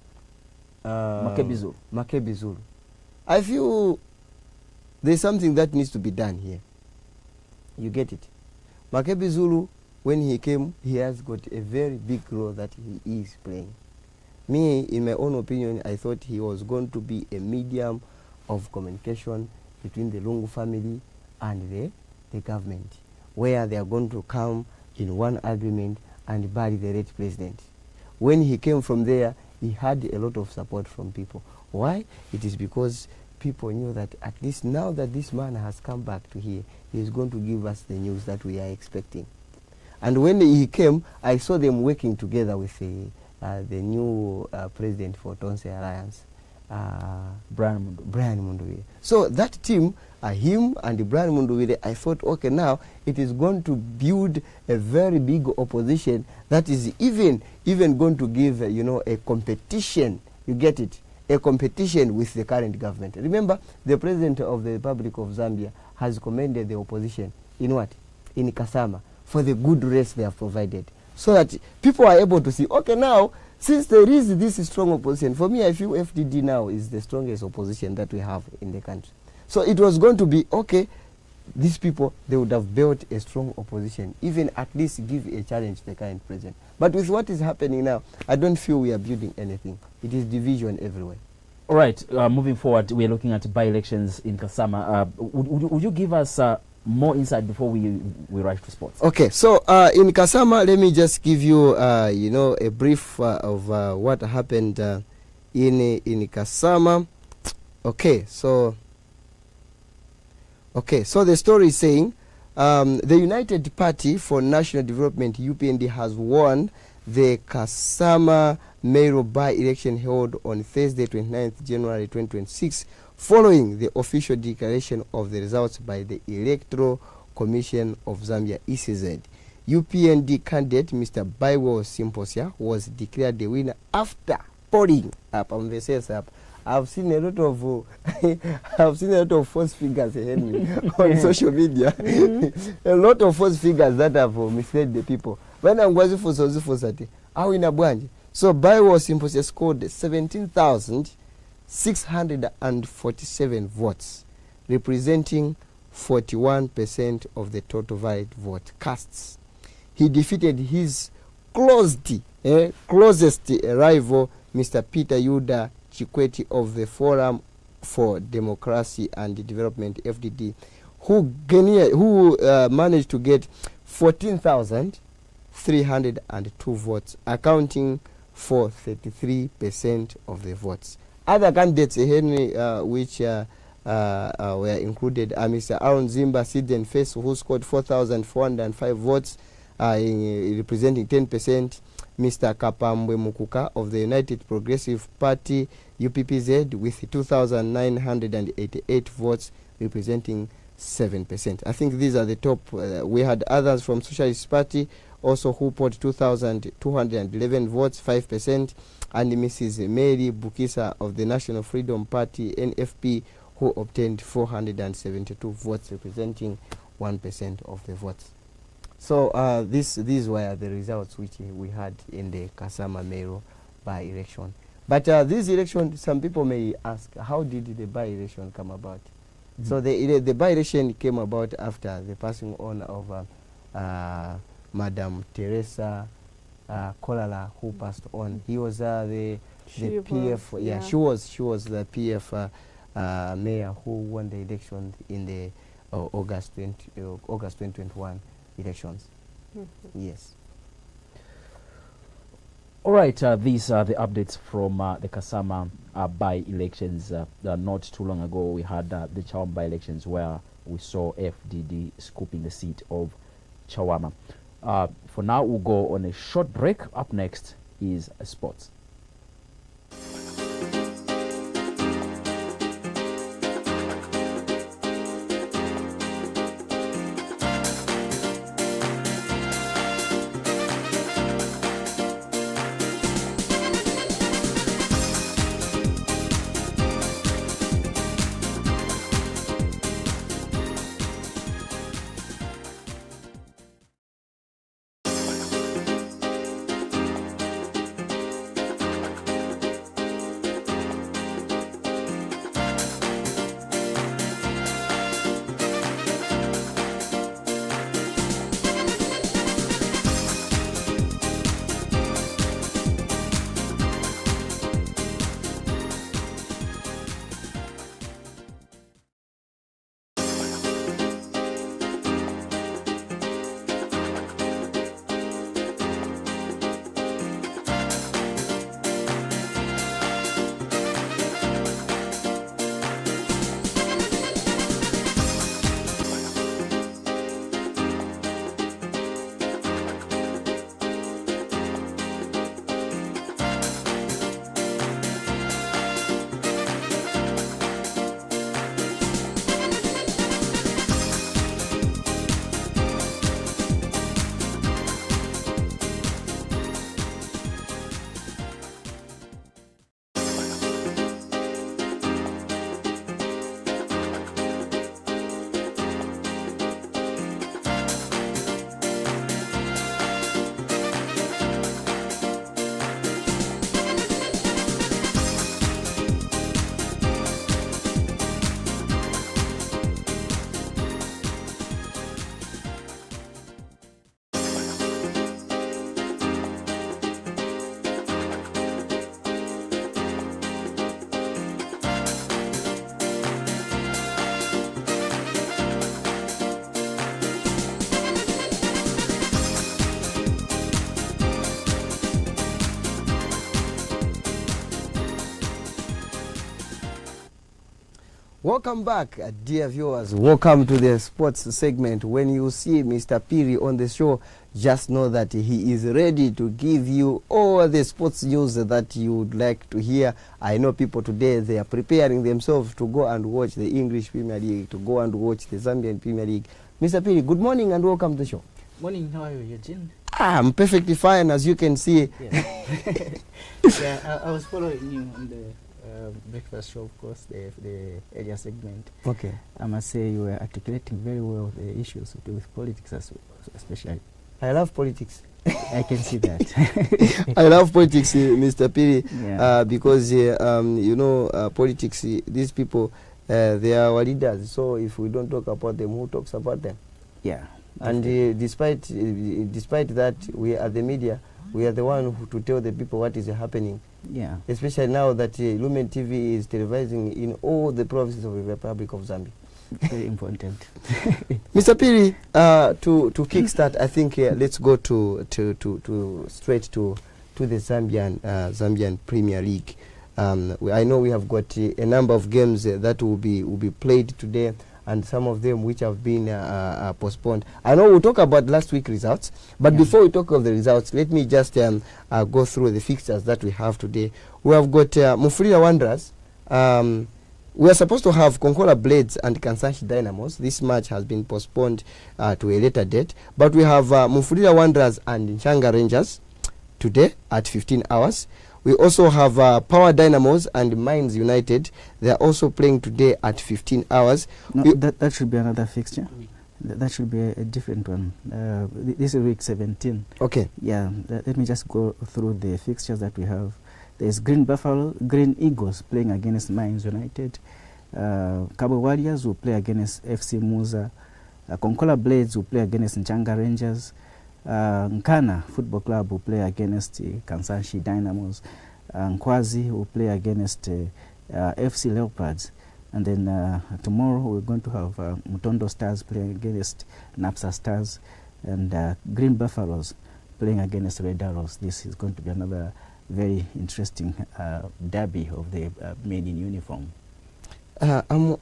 Makebi Zulu. I feel there's something that needs to be done here. You get it? Makebi Zulu, when he came, he has got a very big role that he is playing. Me, in my own opinion, I thought he was going to be a medium of communication between the Lungu family and the government, where they are going to come in one agreement and bury the late president. When he came from there, he had a lot of support from people. Why? It is because people knew that at least now that this man has come back to here, he is going to give us the news that we are expecting. And when he came, I saw them working together with the new president for Tonse Alliance, Brian Munduwire. So that team, him and Brian Munduwire, I thought, okay, now it is going to build a very big opposition that is even going to give, a competition. You get it? A competition with the current government. Remember, the president of the Republic of Zambia has commended the opposition in what? In Kasama, for the good race they have provided. So that people are able to see, okay, now, since there is this strong opposition, for me, I feel FDD now is the strongest opposition that we have in the country. So it was going to be, okay, these people, they would have built a strong opposition, even at least give a challenge to the current president. But with what is happening now, I don't feel we are building anything. It is division everywhere. All right, moving forward, we're looking at by-elections in Kasama. Would you give us more insight before we rush to sports? Okay, so in Kasama, let me just give you, a brief of what happened in Kasama. Okay, so the story is saying the United Party for National Development (UPND) has won the Kasama mayoral by-election held on Thursday, 29th January 2026, following the official declaration of the results by the Electoral Commission of Zambia (ECZ). UPND candidate Mr. Baiwo Simposia was declared the winner after polling up on the sales up. I've seen a lot of false figures on social media. A lot of false figures that have misled the people. When I'm going for Sati, how in a branch. So Baiwo Simposia scored 17,647 votes, representing 41% of the total valid vote casts. He defeated his closest rival, Mr. Peter Yuda Chikweti of the Forum for Democracy and Development (FDD), who managed to get 14,302 votes, accounting for 33% of the votes. Other candidates which were included are Mr. Aaron Zimba Sidden Face, who scored 4,405 votes, representing 10%. Mr. Kapambwe Mukuka of the United Progressive Party UPPZ with 2,988 votes, representing 7%. I think these are the top. We had others from Socialist Party also who put 2,211 votes, 5%, and Mrs. Mary Bukisa of the National Freedom Party NFP, who obtained 472 votes, representing 1% of the votes. So these were the results which we had in the Kasama mayoral by-election. But this election, some people may ask, how did the by-election come about? Mm-hmm. So the by-election came about after the passing on of Madam Teresa Kolala, who passed on. He was the PF. Yeah, she was the PF mayor who won the election in the August 2021 elections. Mm-hmm. Yes. All right, these are the updates from the Kasama by-elections. Not too long ago, we had the Chawama by-elections where we saw FDD scooping the seat of Chawama. For now, we'll go on a short break. Up next is sports. Welcome back, dear viewers. Welcome to the sports segment. When you see Mr. Piri on the show, just know that he is ready to give you all the sports news that you would like to hear. I know people today, they are preparing themselves to go and watch the English Premier League, to go and watch the Zambian Premier League. Mr. Piri, good morning and welcome to the show. Morning, how are you, Eugene? I'm perfectly fine, as you can see. Yeah, I was following you on the breakfast show, of course, the earlier segment. Okay. I must say you were articulating very well the issues to do with politics, especially. I love politics. I can see that. I love politics, Mr. Piri, Yeah. because, politics, these people, they are our leaders. So if we don't talk about them, who talks about them? Yeah. And despite that, we are the media. We are the one who to tell the people what is happening. Yeah. Especially now that Lumen TV is televising in all the provinces of the Republic of Zambia. Very important. Mr. Piri, to kickstart, I think let's go to straight to the Zambian Premier League. I know we have got a number of games that will be played today, and some of them which have been postponed. I know we'll talk about last week's results, but before we talk of the results, let me just go through the fixtures that we have today. We have got Mufulira Wanderers. We are supposed to have Konkola Blades and Kansanshi Dynamos. This match has been postponed to a later date, but we have Mufulira Wanderers and Nchanga Rangers today at 15 hours. We also have Power Dynamos and Mines United. They are also playing today at 15 hours. No, that should be another fixture. That should be a different one. This is week 17. Okay. Yeah, let me just go through the fixtures that we have. There's Green Eagles playing against Mines United. Cabo Warriors will play against FC Muza. Konkola Blades will play against Nchanga Rangers. Nkana Football Club will play against Kansanshi Dynamos. Nkwazi will play against FC Leopards. And then tomorrow we're going to have Mutondo Stars playing against Napsa Stars, and Green Buffaloes playing against Red Arrows. This is going to be another very interesting derby of the men in uniform. I'm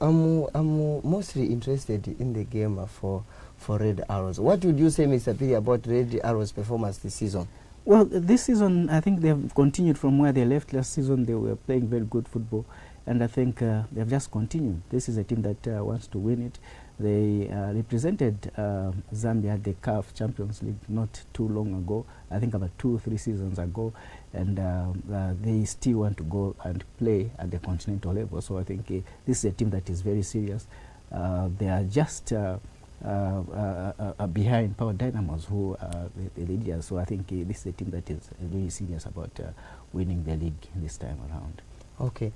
mostly interested in the game for Red Arrows. What would you say, Mr. Piri, about Red Arrows' performance this season? Well, this season, I think they have continued from where they left last season. They were playing very good football, and I think they have just continued. This is a team that wants to win it. They represented Zambia at the CAF Champions League not too long ago, I think about 2 or 3 seasons ago, and they still want to go and play at the continental level. So I think this is a team that is very serious. They are just behind Power Dynamos, who are the leaders. So I think this is a team that is really serious about winning the league this time around. Okay.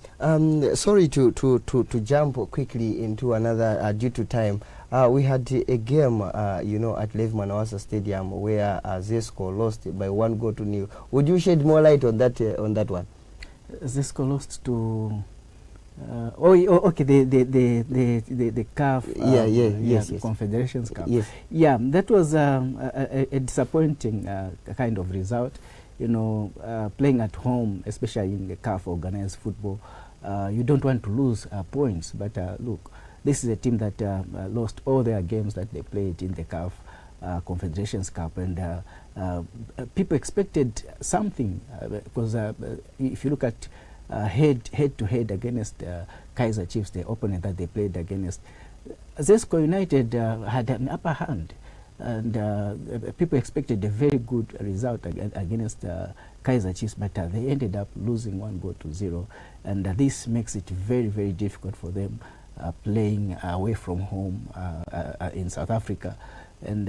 Sorry to jump quickly into another due to time. We had a game, at Lev Manawasa Stadium where Zesco lost by 1-0. Would you shed more light on that one? Zesco lost to. Okay. The CAF. Yes. Confederations Cup. Yes. Yeah, that was a disappointing kind of result. Playing at home, especially in the CAF organized football, you don't want to lose points. But look, this is a team that lost all their games that they played in the CAF Confederations Cup, and people expected something because if you look at head-to-head against Kaiser Chiefs, the opponent that they played against, Zesco United had an upper hand. And people expected a very good result against Kaiser Chiefs, but they ended up losing 1-0, and this makes it very, very difficult for them playing away from home in South Africa. And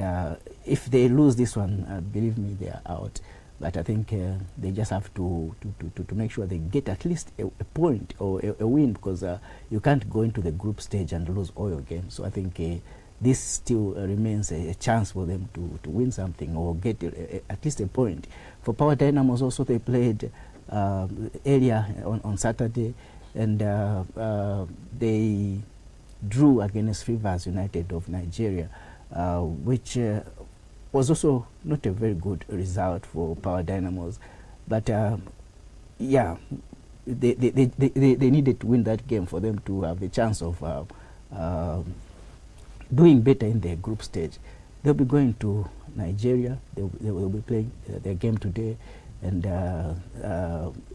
if they lose this one, believe me, they are out. But I think they just have to make sure they get at least a point or a win, because you can't go into the group stage and lose all your games. So I think this still remains a chance for them to win something or get at least a point. For Power Dynamos also, they played earlier on Saturday, and they drew against Rivers United of Nigeria, which was also not a very good result for Power Dynamos. But yeah, they needed to win that game for them to have a chance of doing better in their group stage. They'll be going to Nigeria. They will be playing their game today, and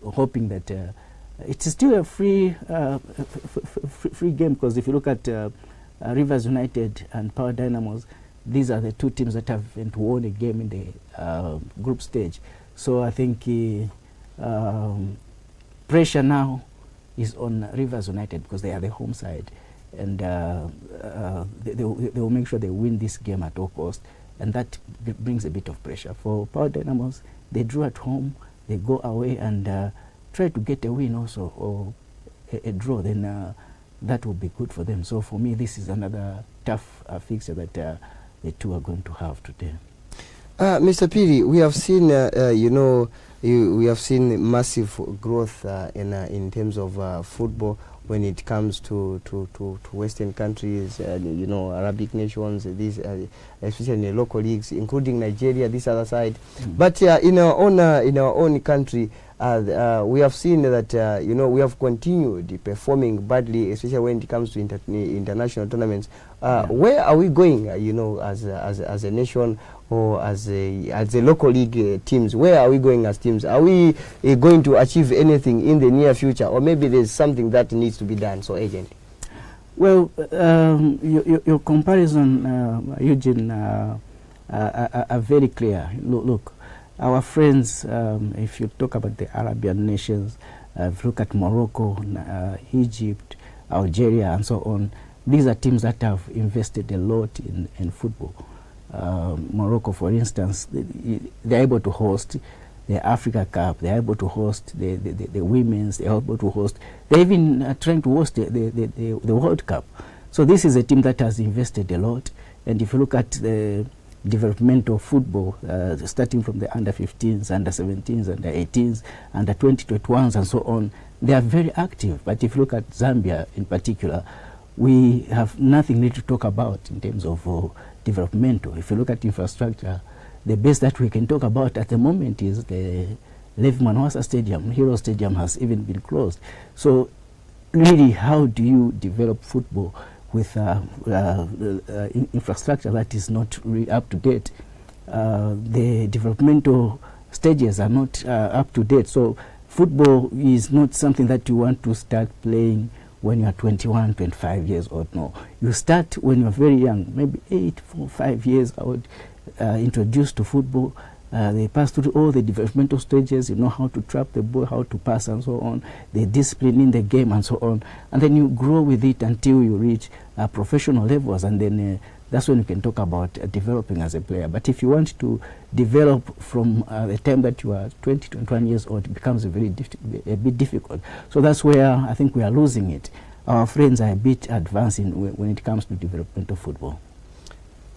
hoping that it's still a free game, because if you look at Rivers United and Power Dynamos, these are the two teams that haven't won a game in the group stage. So I think pressure now is on Rivers United because they are the home side, and they will make sure they win this game at all cost, and that brings a bit of pressure. For Power Dynamos, they drew at home, they go away and try to get a win also, or a draw, then that will be good for them. So for me, this is another tough fixture that the two are going to have today. Mr. Piri, we have seen, we have seen massive growth in terms of football when it comes to Western countries, Arabic nations, these, especially in the local leagues, including Nigeria, this other side. But in our own country, we have seen that we have continued performing badly, especially when it comes to international tournaments. Where are we going? As a nation, or as a local league teams? Where are we going as teams? Are we going to achieve anything in the near future, or maybe there's something that needs to be done? So, Agent. Well, your comparison, Eugene, are very clear. Look, our friends, if you talk about the Arabian nations, if you look at Morocco, Egypt, Algeria, and so on, these are teams that have invested a lot in football. Morocco, for instance, they're able to host the Africa Cup, they're able to host the women's, they're able to host, they're even trying to host the World Cup. So this is a team that has invested a lot. And if you look at the development of football, starting from the under-15s, under-17s, under-18s, under-20, and so on, they are very active. But if you look at Zambia in particular, we have nothing really to talk about in terms of developmental. If you look at infrastructure, the best that we can talk about at the moment is the Levi Manwasa Stadium. Hero Stadium has even been closed. So really, how do you develop football with infrastructure that is not really up to date? The developmental stages are not up to date. So football is not something that you want to start playing when you are 21, 25 years old. No, you start when you are very young, maybe 8, 4, 5 years old, introduced to football. They pass through all the developmental stages, you know how to trap the ball, how to pass and so on, the discipline in the game and so on. And then you grow with it until you reach professional levels, and then that's when you can talk about developing as a player. But if you want to develop from the time that you are 20, 21 years old, it becomes a bit difficult. So that's where I think we are losing it. Our friends are a bit advanced when it comes to developmental football.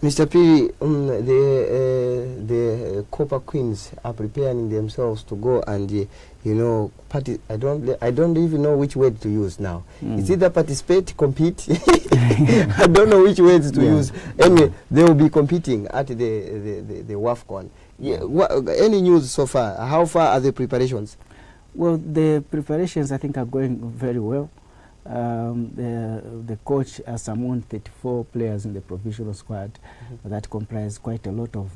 Mr. P, the Copper Queens are preparing themselves to go and, party. I don't even know which word to use now. It's either participate, compete. I don't know which words to use. Anyway, they will be competing at the WAFCON. Yeah. Any news so far? How far are the preparations? Well, the preparations I think are going very well. The coach has summoned 34 players in the provisional squad that comprise quite a lot of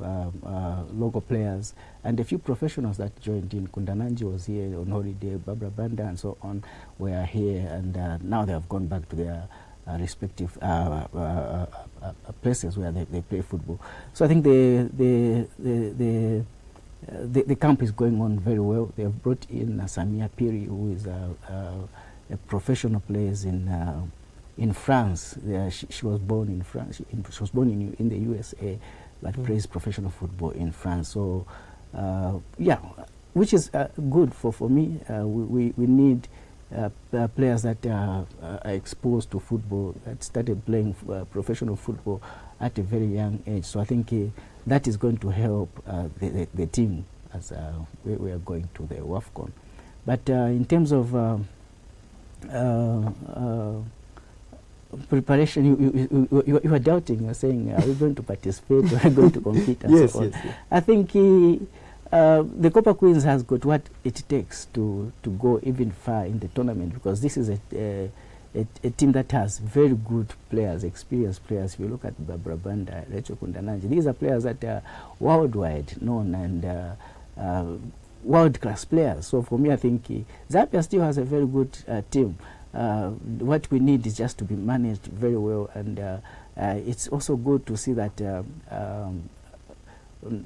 local players and a few professionals that joined in. Kundananji was here on holiday, Barbara Banda and so on were here, and now they have gone back to their respective places where they play football. So I think the camp is going on very well. They have brought in Samia Piri, who is a professional plays in France. She was born in France. She was born in the USA, but plays professional football in France. So, which is good for me. We need players that are exposed to football, that started playing professional football at a very young age. So I think that is going to help the team as we are going to the WAFCON. But in terms of preparation, you are doubting. You are saying, are we going to participate? Are we going to compete? And so on. Yes. I think the Copper Queens has got what it takes to go even far in the tournament, because this is a team that has very good players, experienced players. If you look at Barbara Banda, Rachel Kundananji, these are players that are worldwide known and world-class players. So for me, I think Zambia still has a very good team. What we need is just to be managed very well, and it's also good to see that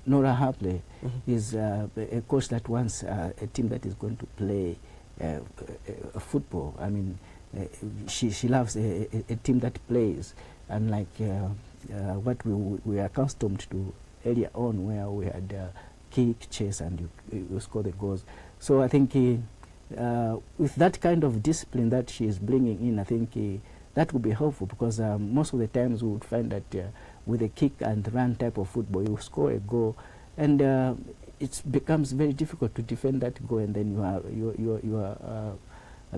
Nora Harpley is a coach that wants a team that is going to play football. I mean, she loves a team that plays, unlike what we are accustomed to earlier on, where we had kick, chase, and you score the goals. So I think with that kind of discipline that she is bringing in, I think that would be helpful, because most of the times we would find that with a kick and run type of football, you score a goal, and it becomes very difficult to defend that goal, and then you are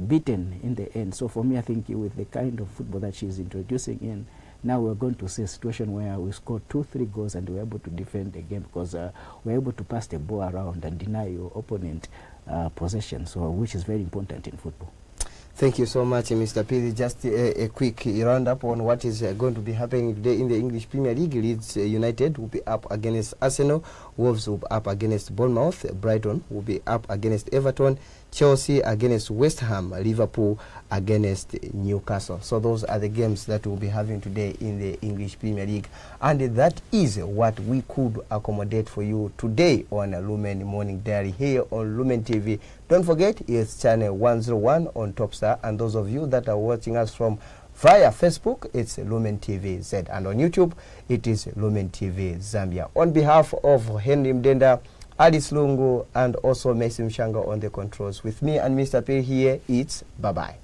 beaten in the end. So for me, I think with the kind of football that she is introducing in, now we're going to see a situation where we score 2-3 goals and we're able to defend the game, because we're able to pass the ball around and deny your opponent possession, so which is very important in football. Thank you so much, Mr. Piri. Just a quick roundup on what is going to be happening today in the English Premier League. Leeds United will be up against Arsenal. Wolves will be up against Bournemouth. Brighton will be up against Everton. Chelsea against West Ham. Liverpool against Newcastle. So those are the games that we'll be having today in the English Premier League. And that is what we could accommodate for you today on Lumen Morning Diary here on Lumen TV. Don't forget, it's channel 101 on Topstar. And those of you that are watching us from via Facebook, it's Lumen TV Z. And on YouTube, it is Lumen TV Zambia. On behalf of Henry Mdenda, Alice Lungu, and also Messi Mshanga on the controls, with me and Mr. P here, it's bye-bye.